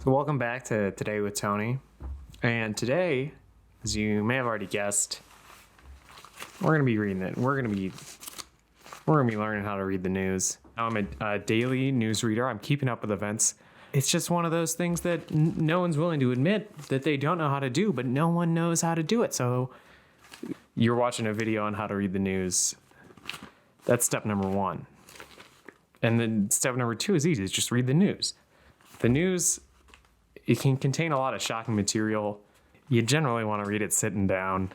Welcome back to Today with Tony. And today, as you may have already guessed, we're going to be reading it. We're going to be learning how to read the news. I'm a daily news reader. I'm keeping up with events. It's just one of those things that no one's willing to admit that they don't know how to do, but no one knows how to do it. So you're watching a video on how to read the news. That's step number one. And then step number two is easy. It's just read the news. The news, it can contain a lot of shocking material. You generally want to read it sitting down.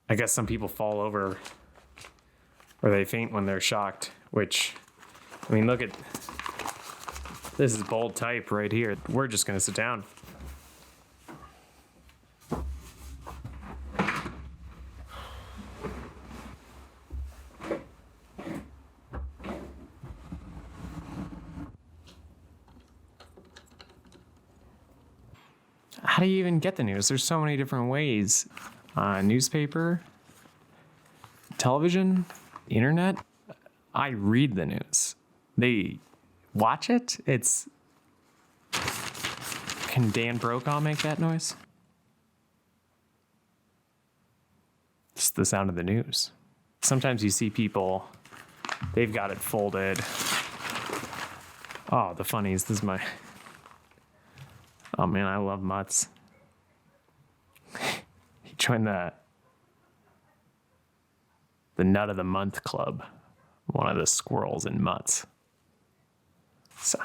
I guess some people fall over or they faint when they're shocked, which, I mean, look at, this is bold type right here. We're just going to sit down. How do you even get the news? There's so many different ways. Newspaper, television, internet. I read the news. They watch it. Can Dan Brokaw make that noise? It's the sound of the news. Sometimes you see people, they've got it folded. Oh, the funnies. This is my... Oh man, I love Mutts. He joined the Nut of the Month Club. One of the squirrels in Mutts. So.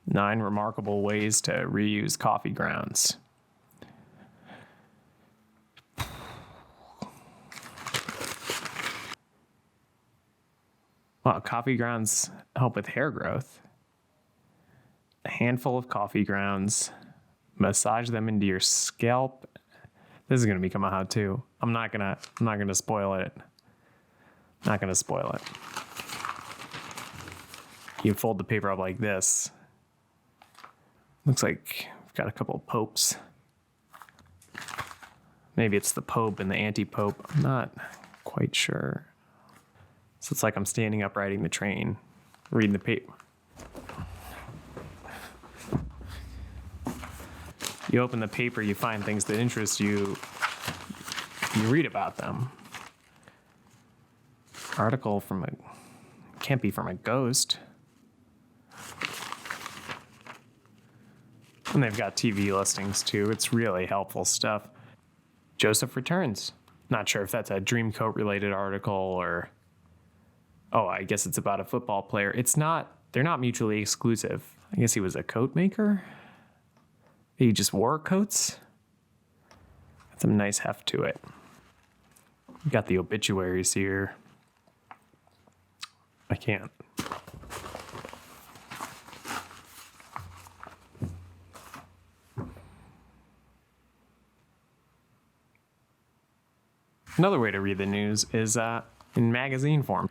Nine remarkable ways to reuse coffee grounds. Well, coffee grounds help with hair growth. A handful of coffee grounds, massage them into your scalp. This is gonna become a how-to. I'm not gonna spoil it. Not gonna spoil it. You fold the paper up like this. Looks like we've got a couple of popes. Maybe it's the Pope and the anti-Pope. I'm not quite sure. So it's like I'm standing up riding the train, reading the paper. You open the paper, you find things that interest you, you read about them. Article can't be from a ghost. And they've got TV listings too. It's really helpful stuff. Joseph returns. Not sure if that's a Dreamcoat related article or... Oh, I guess it's about a football player. They're not mutually exclusive. I guess he was a coat maker. He just wore coats. Got some nice heft to it. We got the obituaries here. I can't. Another way to read the news is in magazine form.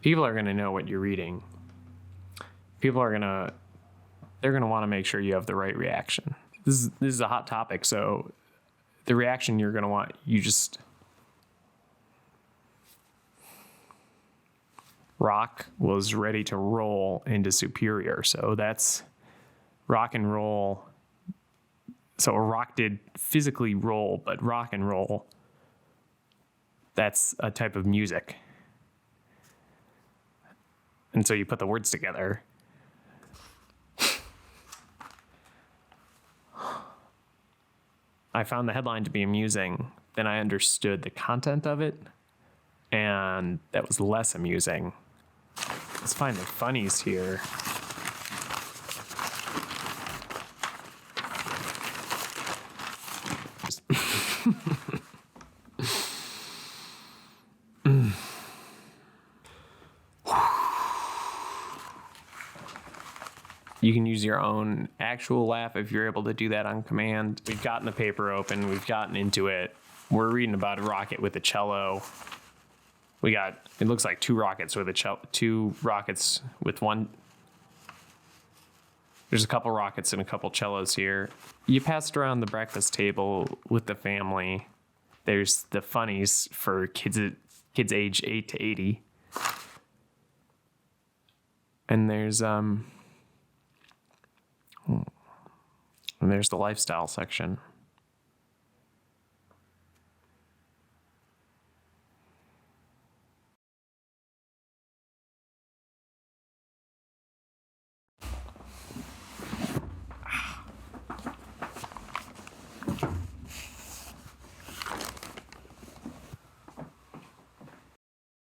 People are going to know what you're reading. They're going to want to make sure you have the right reaction. This is a hot topic, so the reaction you're going to want, Rock was ready to roll into Superior, so that's rock and roll. So Rock did physically roll, but rock and roll, that's a type of music. And so you put the words together. I found the headline to be amusing. Then I understood the content of it. And that was less amusing. Let's find the funnies here. You can use your own actual laugh if you're able to do that on command. We've gotten the paper open. We've gotten into it. We're reading about a rocket with a cello. It looks like two rockets with one There's a couple rockets and a couple cellos here. You passed around the breakfast table with the family. There's the funnies for kids age 8 to 80. And there's the lifestyle section.